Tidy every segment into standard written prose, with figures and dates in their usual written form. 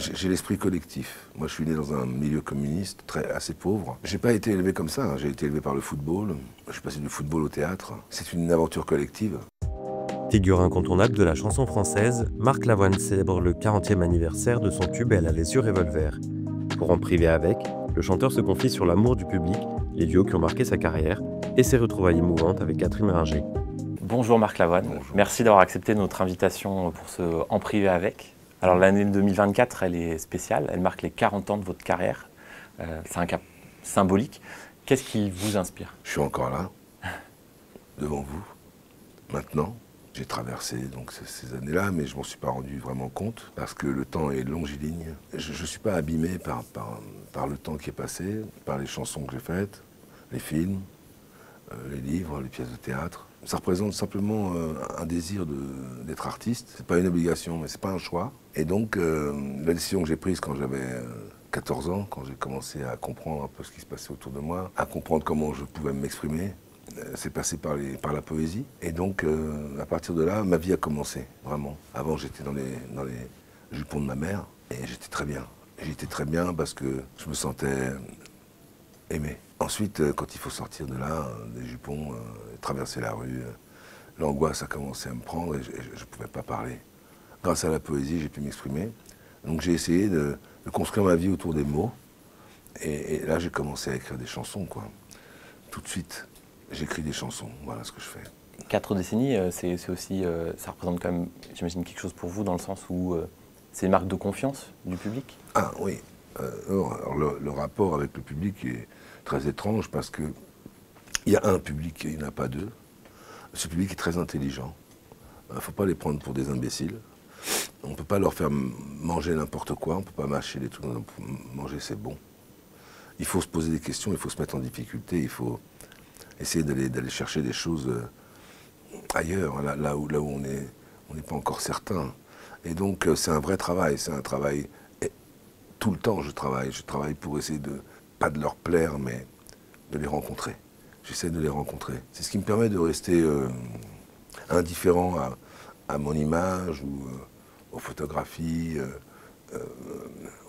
J'ai l'esprit collectif. Moi, je suis né dans un milieu communiste assez pauvre. J'ai pas été élevé comme ça, hein. J'ai été élevé par le football. Je suis passé du football au théâtre. C'est une aventure collective. Figure incontournable de la chanson française, Marc Lavoine célèbre le 40e anniversaire de son tube Elle a les yeux revolver. Pour en priver avec, le chanteur se confie sur l'amour du public, les lieux qui ont marqué sa carrière et ses retrouvailles émouvantes avec Catherine Ringer. Bonjour Marc Lavoine, Bonjour. Merci d'avoir accepté notre invitation pour se En priver avec. Alors l'année 2024, elle est spéciale, elle marque les 40 ans de votre carrière. C'est un cap symbolique. Qu'est-ce qui vous inspire? Je suis encore là, devant vous, maintenant. J'ai traversé donc ces années-là, mais je ne m'en suis pas rendu vraiment compte, parce que le temps est longiligne. Je ne suis pas abîmé par le temps qui est passé, par les chansons que j'ai faites, les films, les livres, les pièces de théâtre. Ça représente simplement un désir d'être artiste. C'est pas une obligation, mais c'est pas un choix. Et donc, la décision que j'ai prise quand j'avais 14 ans, quand j'ai commencé à comprendre un peu ce qui se passait autour de moi, à comprendre comment je pouvais m'exprimer, c'est passé par la poésie. Et donc, à partir de là, ma vie a commencé, vraiment. Avant, j'étais dans les jupons de ma mère, et j'étais très bien. J'étais très bien parce que je me sentais aimé. Ensuite, quand il faut sortir de là, des jupons, traverser la rue, l'angoisse a commencé à me prendre et je ne pouvais pas parler. Grâce à la poésie, j'ai pu m'exprimer. Donc j'ai essayé de construire ma vie autour des mots. Et là, j'ai commencé à écrire des chansons, quoi. Tout de suite, j'écris des chansons. Voilà ce que je fais. 4 décennies, c'est aussi, ça représente quand même, j'imagine, quelque chose pour vous dans le sens où c'est une marque de confiance du public? Ah oui. Alors, le rapport avec le public est très étrange parce que il y a un public, il n'y en a pas deux. Ce public est très intelligent. Il ne faut pas les prendre pour des imbéciles. On ne peut pas leur faire manger n'importe quoi, on ne peut pas mâcher les trucs. Manger, c'est bon. Il faut se poser des questions, il faut se mettre en difficulté, il faut essayer d'aller chercher des choses ailleurs, là où on n'est pas encore certain. Et donc, c'est un vrai travail, c'est un travail. Et tout le temps, je travaille pour essayer pas de leur plaire, mais de les rencontrer. J'essaie de les rencontrer. C'est ce qui me permet de rester indifférent à mon image ou aux photographies,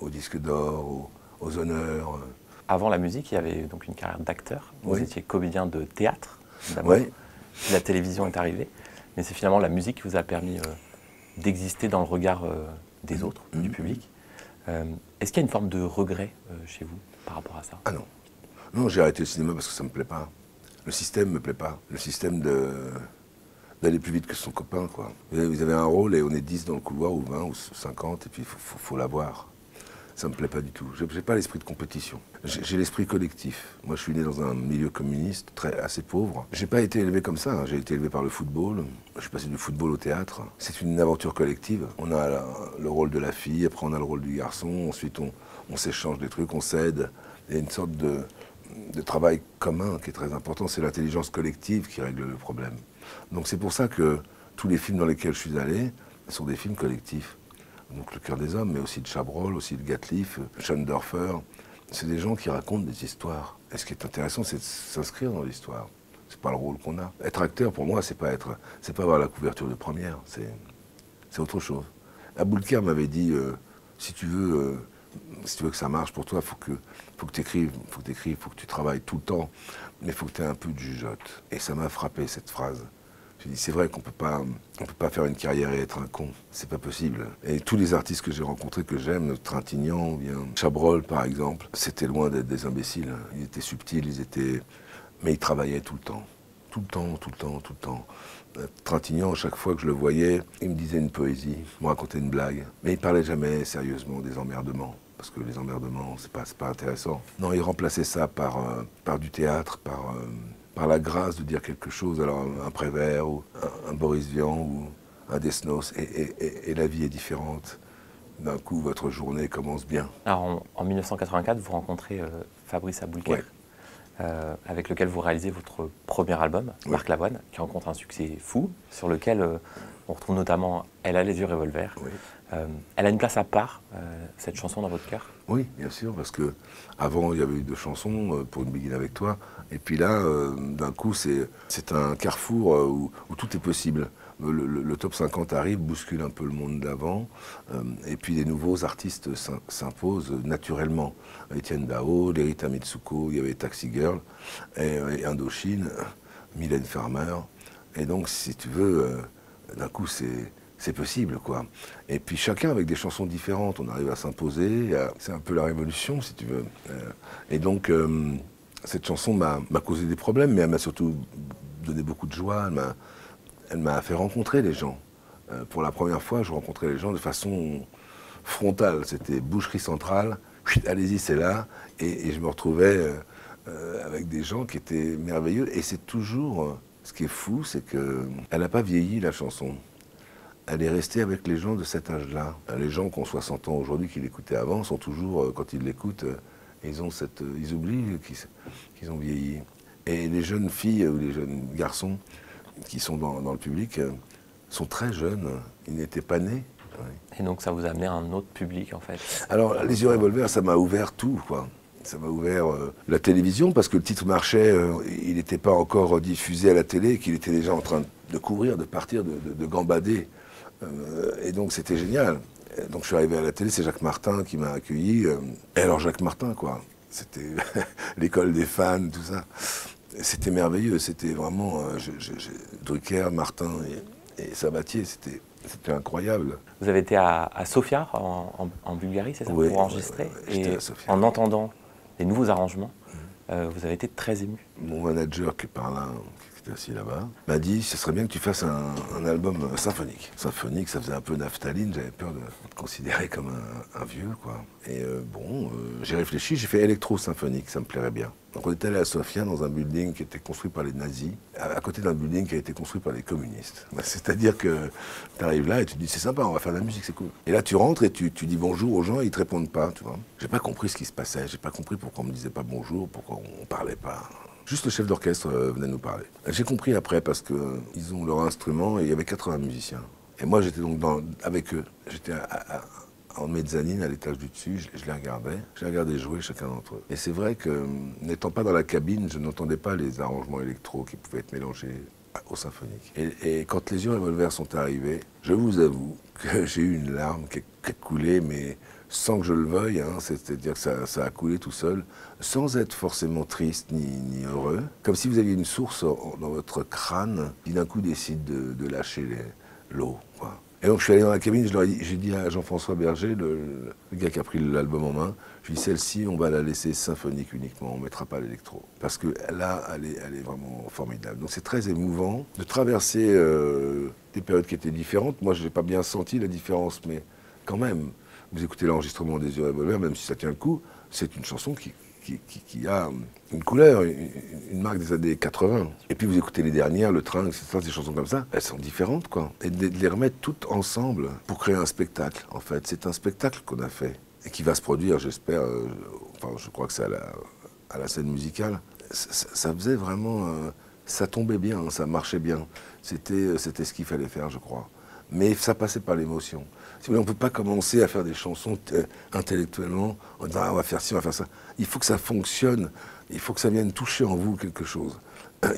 aux disques d'or, aux honneurs. Avant la musique, il y avait donc une carrière d'acteur. Vous Oui. étiez comédien de théâtre, d'abord. Oui. Puis la télévision est arrivée. Mais c'est finalement la musique qui vous a permis d'exister dans le regard des autres, du public. Est-ce qu'il y a une forme de regret chez vous par rapport à ça? Ah non. Non, j'ai arrêté le cinéma parce que ça ne me plaît pas. Le système ne me plaît pas. Le système d'aller plus vite que son copain, quoi. Vous avez un rôle et on est 10 dans le couloir, ou 20, ou 50, et puis il faut l'avoir. Ça ne me plaît pas du tout. Je n'ai pas l'esprit de compétition. J'ai l'esprit collectif. Moi, je suis né dans un milieu communiste assez pauvre. J'ai pas été élevé comme ça, hein. J'ai été élevé par le football. Je suis passé du football au théâtre. C'est une aventure collective. On a le rôle de la fille, après on a le rôle du garçon. Ensuite, on s'échange des trucs, on s'aide. Il y a une sorte de travail commun qui est très important. C'est l'intelligence collective qui règle le problème. Donc c'est pour ça que tous les films dans lesquels je suis allé sont des films collectifs. Donc Le Cœur des Hommes, mais aussi de Chabrol, aussi de Gatliff, Schoendorfer. C'est des gens qui racontent des histoires. Et ce qui est intéressant, c'est de s'inscrire dans l'histoire. C'est pas le rôle qu'on a. Être acteur, pour moi, c'est pas avoir la couverture de première. C'est autre chose. Aboulker m'avait dit, si tu veux que ça marche pour toi, faut que tu écrives, faut que tu travailles tout le temps, mais il faut que tu aies un peu de jugeote. Et ça m'a frappé, cette phrase. J'ai dit, c'est vrai qu'on peut pas faire une carrière et être un con. C'est pas possible. Et tous les artistes que j'ai rencontrés, que j'aime, Trintignant, ou bien Chabrol, par exemple, c'était loin d'être des imbéciles. Ils étaient subtils, mais ils travaillaient tout le temps. Tout le temps. Trintignant, chaque fois que je le voyais, il me disait une poésie, me racontait une blague. Mais il parlait jamais sérieusement des emmerdements. Parce que les emmerdements, c'est pas intéressant. Non, il remplaçait ça par du théâtre, par la grâce de dire quelque chose. Alors un Prévert, ou un Boris Vian, ou un Desnos. Et la vie est différente. D'un coup, votre journée commence bien. Alors en 1984, vous rencontrez Fabrice Aboulker. Ouais. Avec lequel vous réalisez votre premier album, Oui. Marc Lavoine, qui rencontre un succès fou, sur lequel on retrouve notamment Elle a les yeux revolver. Oui. Elle a une place à part, cette chanson, dans votre cœur? Oui, bien sûr, parce que avant il y avait eu 2 chansons, Pour une begin avec toi, et puis là, d'un coup, c'est un carrefour où tout est possible. Le top 50 arrive, bouscule un peu le monde d'avant, et puis des nouveaux artistes s'imposent naturellement. Étienne Dao, Lerita Mitsuko, il y avait Taxi Girl, et Indochine, Mylène Farmer. Et donc, si tu veux, d'un coup, c'est possible, quoi. Et puis chacun avec des chansons différentes, on arrive à s'imposer. C'est un peu la révolution, si tu veux. Et donc, cette chanson m'a causé des problèmes, mais elle m'a surtout donné beaucoup de joie. Elle m'a fait rencontrer les gens. Pour la première fois, je rencontrais les gens de façon frontale. C'était boucherie centrale, allez-y, c'est là. Et je me retrouvais avec des gens qui étaient merveilleux. Et c'est toujours... ce qui est fou, c'est qu'elle n'a pas vieilli, la chanson. Elle est restée avec les gens de cet âge-là. Les gens qui ont 60 ans aujourd'hui, qui l'écoutaient avant, sont toujours, quand ils l'écoutent, ils oublient qu'ils ont vieilli. Et les jeunes filles ou les jeunes garçons qui sont dans le public sont très jeunes. Ils n'étaient pas nés. Ouais. Et donc ça vous a amené à un autre public, en fait? Alors, Les Yeux Revolver, ça m'a ouvert tout, quoi. Ça m'a ouvert la télévision, parce que le titre marchait, il n'était pas encore diffusé à la télé, qu'il était déjà en train de courir, de partir, de gambader. Et donc c'était génial. Donc je suis arrivé à la télé, c'est Jacques Martin qui m'a accueilli. Et alors Jacques Martin, quoi. C'était l'école des fans, tout ça. C'était merveilleux, c'était vraiment Drucker, Martin et Sabatier, c'était incroyable. Vous avez été à Sofia, en Bulgarie, c'est ça, oui, pour enregistrer. J'étais et à Sofia. En entendant les nouveaux arrangements, vous avez été très ému. Mon manager qui est par là, qui était assis là-bas, m'a dit ce serait bien que tu fasses un album symphonique. Symphonique, ça faisait un peu naphtaline, j'avais peur de me considérer comme un vieux, quoi. Et j'ai réfléchi, j'ai fait électro-symphonique, ça me plairait bien. Donc on est allé à Sofia dans un building qui était construit par les nazis, à côté d'un building qui a été construit par les communistes. C'est-à-dire que tu arrives là et tu te dis c'est sympa, on va faire de la musique, c'est cool. Et là tu rentres et tu dis bonjour aux gens et ils te répondent pas, tu vois. J'ai pas compris ce qui se passait, j'ai pas compris pourquoi on me disait pas bonjour, pourquoi on parlait pas. Juste le chef d'orchestre venait nous parler. J'ai compris après parce qu'ils ont leur instrument et il y avait 80 musiciens. Et moi j'étais donc avec eux, j'étais en mezzanine, à l'étage du dessus, je les regardais jouer chacun d'entre eux. Et c'est vrai que, n'étant pas dans la cabine, je n'entendais pas les arrangements électro qui pouvaient être mélangés au symphonique. Et quand Les Yeux Revolver sont arrivés, je vous avoue que j'ai eu une larme qui a coulé, mais sans que je le veuille, hein, c'est-à-dire que ça a coulé tout seul, sans être forcément triste ni heureux, comme si vous aviez une source dans votre crâne qui d'un coup décide de lâcher l'eau, quoi. Et donc je suis allé dans la cabine, j'ai dit à Jean-François Berger, le gars qui a pris l'album en main, je lui ai dit celle-ci, on va la laisser symphonique uniquement, on ne mettra pas l'électro. Parce que là, elle est vraiment formidable. Donc c'est très émouvant de traverser des périodes qui étaient différentes. Moi, je n'ai pas bien senti la différence, mais quand même, vous écoutez l'enregistrement des Yeux Revolver, même si ça tient le coup, c'est une chanson qui a une couleur, une marque des années 80. Et puis vous écoutez les dernières, Le Train, etc., des chansons comme ça, elles sont différentes, quoi. Et de les remettre toutes ensemble pour créer un spectacle, en fait. C'est un spectacle qu'on a fait et qui va se produire, j'espère, enfin je crois que c'est à la scène musicale. Ça faisait vraiment... ça tombait bien, ça marchait bien. C'était ce qu'il fallait faire, je crois. Mais ça passait par l'émotion. Si vous voulez, on ne peut pas commencer à faire des chansons intellectuellement en disant ah, on va faire ci, on va faire ça. Il faut que ça fonctionne, il faut que ça vienne toucher en vous quelque chose.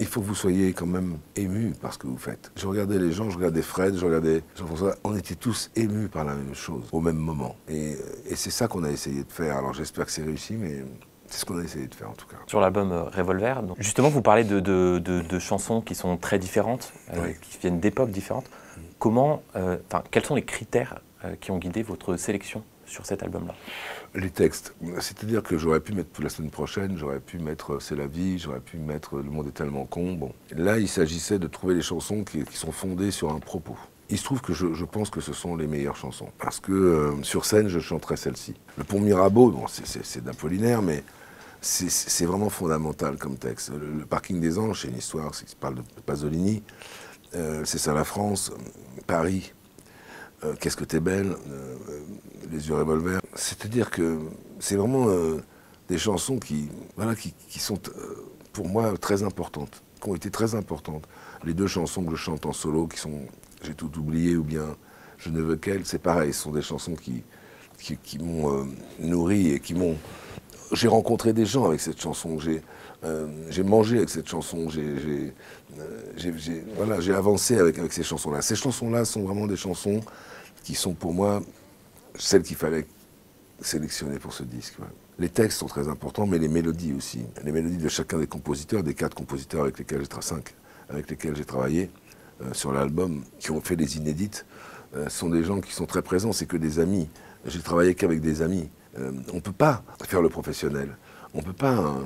Il faut que vous soyez quand même ému par ce que vous faites. Je regardais les gens, je regardais Fred, je regardais Jean-François, on était tous émus par la même chose, au même moment. Et c'est ça qu'on a essayé de faire. Alors j'espère que c'est réussi, mais c'est ce qu'on a essayé de faire en tout cas. Sur l'album Revolver, donc, justement vous parlez de chansons qui sont très différentes, Oui. qui viennent d'époques différentes. Quels sont les critères qui ont guidé votre sélection sur cet album-là? Les textes. C'est-à-dire que j'aurais pu mettre la semaine prochaine, j'aurais pu mettre C'est la vie, j'aurais pu mettre Le monde est tellement con. Bon. Là, il s'agissait de trouver des chansons qui sont fondées sur un propos. Il se trouve que je pense que ce sont les meilleures chansons. Parce que sur scène, je chanterai celle-ci. Le pont Mirabeau, bon, c'est d'Apollinaire, mais c'est vraiment fondamental comme texte. Le parking des anges, c'est une histoire qui parle de Pasolini. C'est ça la France, Paris. Qu'est-ce que t'es belle, Les Yeux Revolver. C'est-à-dire que c'est vraiment des chansons qui sont pour moi très importantes, qui ont été très importantes. Les deux chansons que je chante en solo, qui sont J'ai tout oublié ou bien Je ne veux qu'elle, c'est pareil, ce sont des chansons qui m'ont nourri et qui m'ont J'ai rencontré des gens avec cette chanson, j'ai mangé avec cette chanson, voilà, j'ai avancé avec ces chansons-là. Ces chansons-là sont vraiment des chansons qui sont pour moi celles qu'il fallait sélectionner pour ce disque. Ouais. Les textes sont très importants, mais les mélodies aussi. Les mélodies de chacun des compositeurs, des 4 compositeurs avec lesquels j'ai travaillé sur l'album, qui ont fait des inédites, sont des gens qui sont très présents, c'est que des amis. J'ai travaillé qu'avec des amis. On ne peut pas faire le professionnel, on ne peut pas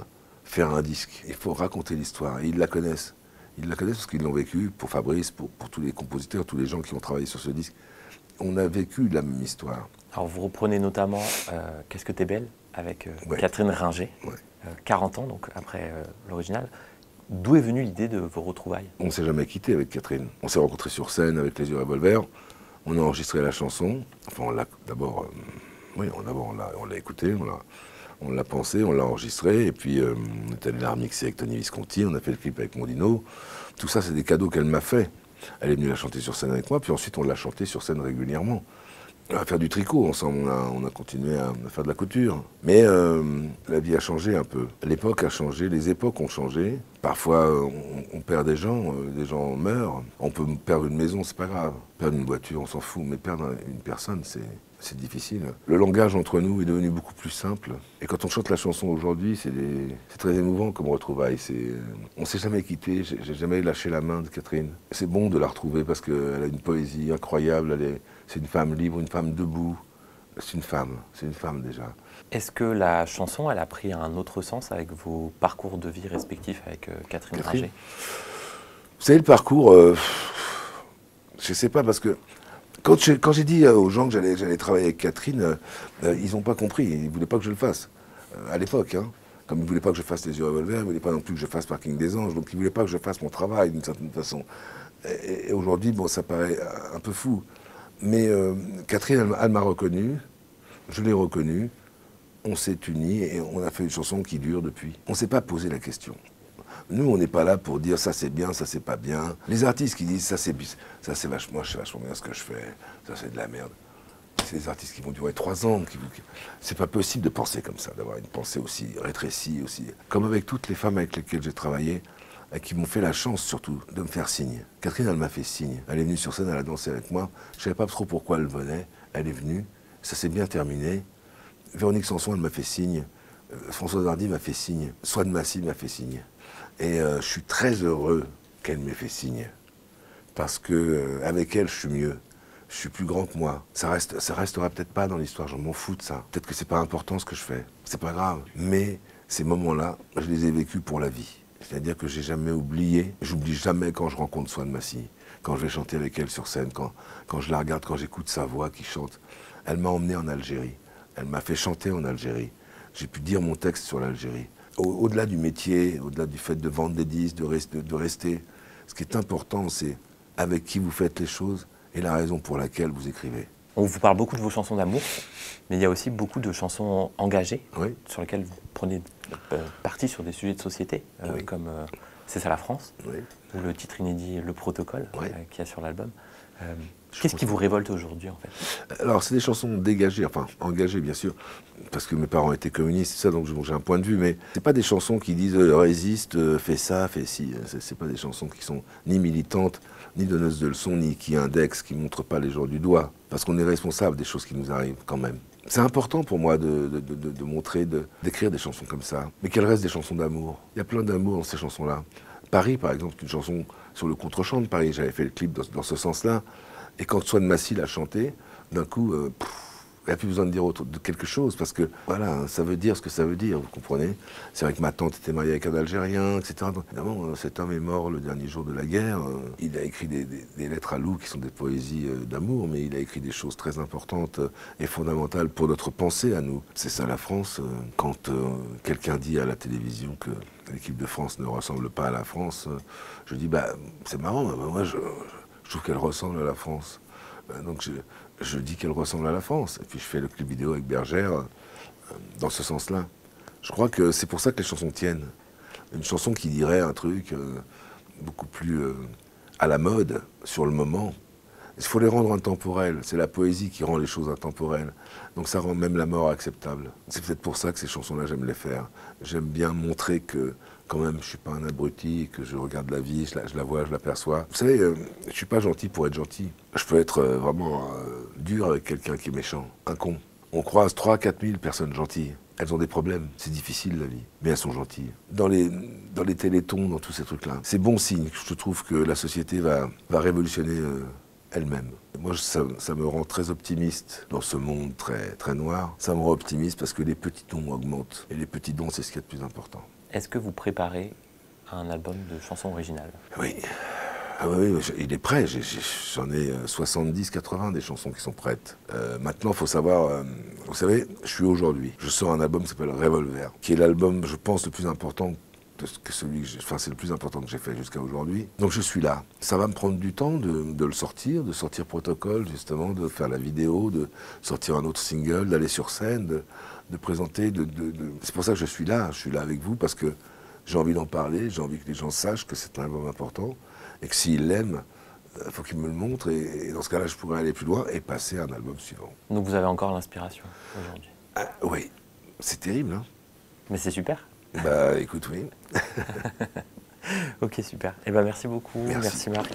faire un disque. Il faut raconter l'histoire, et ils la connaissent. Ils la connaissent parce qu'ils l'ont vécu, pour Fabrice, pour tous les compositeurs, tous les gens qui ont travaillé sur ce disque. On a vécu la même histoire. Alors vous reprenez notamment Qu'est-ce que t'es belle avec Ouais. Catherine Ringer, Ouais. 40 ans donc après l'original. D'où est venue l'idée de vos retrouvailles? On ne s'est jamais quitté avec Catherine. On s'est rencontrés sur scène avec Les Yeux Revolver. On a enregistré la chanson. Enfin, on l'a d'abord, on l'a écoutée, on l'a pensée, on l'a enregistrée. Et puis, on est allé la remixer avec Tony Visconti. On a fait le clip avec Mondino. Tout ça, c'est des cadeaux qu'elle m'a fait. Elle est venue la chanter sur scène avec moi. Puis ensuite, on l'a chantée sur scène régulièrement. À faire du tricot ensemble, on a continué à faire de la couture. Mais la vie a changé un peu. L'époque a changé, les époques ont changé. Parfois, on perd des gens meurent. On peut perdre une maison, c'est pas grave. Perdre une voiture, on s'en fout. Mais perdre une personne, c'est difficile. Le langage entre nous est devenu beaucoup plus simple. Et quand on chante la chanson aujourd'hui, c'est très émouvant comme retrouvaille. On s'est jamais quitté, j'ai jamais lâché la main de Catherine. C'est bon de la retrouver parce qu'elle a une poésie incroyable. C'est une femme libre, une femme debout. C'est une femme déjà. Est-ce que la chanson, elle a pris un autre sens avec vos parcours de vie respectifs avec Catherine Ringer? Vous savez, le parcours, je sais pas, parce que quand j'ai dit aux gens que j'allais travailler avec Catherine, ils n'ont pas compris, ils ne voulaient pas que je le fasse, à l'époque. Hein. Comme ils ne voulaient pas que je fasse Les Yeux Revolver, ils ne voulaient pas non plus que je fasse Parking des Anges, donc ils ne voulaient pas que je fasse mon travail d'une certaine façon. Et aujourd'hui, bon, ça paraît un peu fou. Mais Catherine, elle m'a reconnu, je l'ai reconnue, on s'est unis et on a fait une chanson qui dure depuis. On ne s'est pas posé la question. Nous, on n'est pas là pour dire ça c'est bien, ça c'est pas bien. Les artistes qui disent ça c'est vachement, moi je sais vachement bien ce que je fais, ça c'est de la merde. C'est des artistes qui vont durer 3 ans. C'est pas possible de penser comme ça, d'avoir une pensée aussi rétrécie, aussi. Comme avec toutes les femmes avec lesquelles j'ai travaillé, et qui m'ont fait la chance surtout de me faire signe. Catherine, elle m'a fait signe. Elle est venue sur scène, elle a dansé avec moi. Je ne savais pas trop pourquoi elle venait. Elle est venue. Ça s'est bien terminé. Véronique Sanson, elle m'a fait signe. Françoise Hardy m'a fait signe. Swan Massy m'a fait signe. Et je suis très heureux qu'elle m'ait fait signe. Parce que avec elle, je suis mieux. Je suis plus grand que moi. Ça restera peut-être pas dans l'histoire, je m'en fous de ça. Peut-être que c'est pas important ce que je fais. C'est pas grave. Mais ces moments-là, je les ai vécus pour la vie. C'est-à-dire que j'ai jamais oublié, j'oublie jamais quand je rencontre Swan Massy, quand je vais chanter avec elle sur scène, quand je la regarde, quand j'écoute sa voix qui chante. Elle m'a emmené en Algérie, elle m'a fait chanter en Algérie. J'ai pu dire mon texte sur l'Algérie. Au-delà du métier, au-delà du fait de vendre des disques, de rester, ce qui est important, c'est avec qui vous faites les choses et la raison pour laquelle vous écrivez. On vous parle beaucoup de vos chansons d'amour, mais il y a aussi beaucoup de chansons engagées, Oui. sur lesquelles vous prenez parti sur des sujets de société, Oui. comme C'est ça la France, Oui. ou le titre inédit Le Protocole, Oui. qu'il y a sur l'album. Qu'est-ce qui vous révolte aujourd'hui, en fait? Alors, c'est des chansons dégagées, enfin, engagées, bien sûr, parce que mes parents étaient communistes, c'est ça, donc j'ai un point de vue, mais c'est pas des chansons qui disent résiste, fais ça, fais ci. C'est pas des chansons qui sont ni militantes, ni donneuses de leçons, ni qui indexent, qui montrent pas les gens du doigt, parce qu'on est responsable des choses qui nous arrivent quand même. C'est important pour moi de montrer, d'écrire des chansons comme ça, mais qu'elles restent des chansons d'amour. Il y a plein d'amour dans ces chansons-là. Paris, par exemple, c'est une chanson sur le contre-champ de Paris. J'avais fait le clip dans ce sens-là. Et quand Swan Massy l'a chanté, d'un coup, il n'y a plus besoin de dire de quelque chose, parce que voilà, ça veut dire ce que ça veut dire, vous comprenez. C'est vrai que ma tante était mariée avec un Algérien, etc. Donc, évidemment, cet homme est mort le dernier jour de la guerre. Il a écrit des lettres à Lou qui sont des poésies d'amour, mais il a écrit des choses très importantes et fondamentales pour notre pensée à nous. C'est ça la France. Quand quelqu'un dit à la télévision que l'équipe de France ne ressemble pas à la France, je dis, bah, c'est marrant, moi je trouve qu'elle ressemble à la France. Donc je dis qu'elle ressemble à la France. Et puis je fais le clip vidéo avec Bergère dans ce sens-là. Je crois que c'est pour ça que les chansons tiennent. Une chanson qui dirait un truc beaucoup plus à la mode sur le moment, Il faut les rendre intemporelles. C'est la poésie qui rend les choses intemporelles. Donc ça rend même la mort acceptable. C'est peut-être pour ça que ces chansons-là, j'aime les faire. J'aime bien montrer que, quand même, je ne suis pas un abruti, que je regarde la vie, je la vois, je l'aperçois. Vous savez, je ne suis pas gentil pour être gentil. Je peux être vraiment dur avec quelqu'un qui est méchant, un con. On croise 3 000 à 4 000 personnes gentilles. Elles ont des problèmes, c'est difficile la vie, mais elles sont gentilles. Dans les télétons, dans tous ces trucs-là, c'est bon signe. Je trouve que la société va révolutionner elle-même. Moi, ça me rend très optimiste dans ce monde très, très noir. Ça me rend optimiste parce que les petits dons augmentent. Et les petits dons, c'est ce qui est le plus important. Est-ce que vous préparez un album de chansons originales? Oui. Ah oui, il est prêt. J'en ai 70, 80 des chansons qui sont prêtes. Maintenant, il faut savoir... vous savez, je suis aujourd'hui. Je sors un album qui s'appelle Revolver, qui est l'album, je pense, le plus important que celui que enfin, c'est le plus important que j'ai fait jusqu'à aujourd'hui. Donc je suis là. Ça va me prendre du temps de le sortir, de sortir Protocole, justement, de faire la vidéo, de sortir un autre single, d'aller sur scène, de présenter. C'est pour ça que je suis là. Je suis là avec vous parce que j'ai envie d'en parler, j'ai envie que les gens sachent que c'est un album important et que s'ils l'aiment, il faut qu'ils me le montrent. Et dans ce cas-là, je pourrais aller plus loin et passer à un album suivant. Donc vous avez encore l'inspiration aujourd'hui? Oui, c'est terrible, hein? Mais c'est super. Bah écoute, oui. Ok, super. Eh ben, merci beaucoup. Merci. Merci Marc.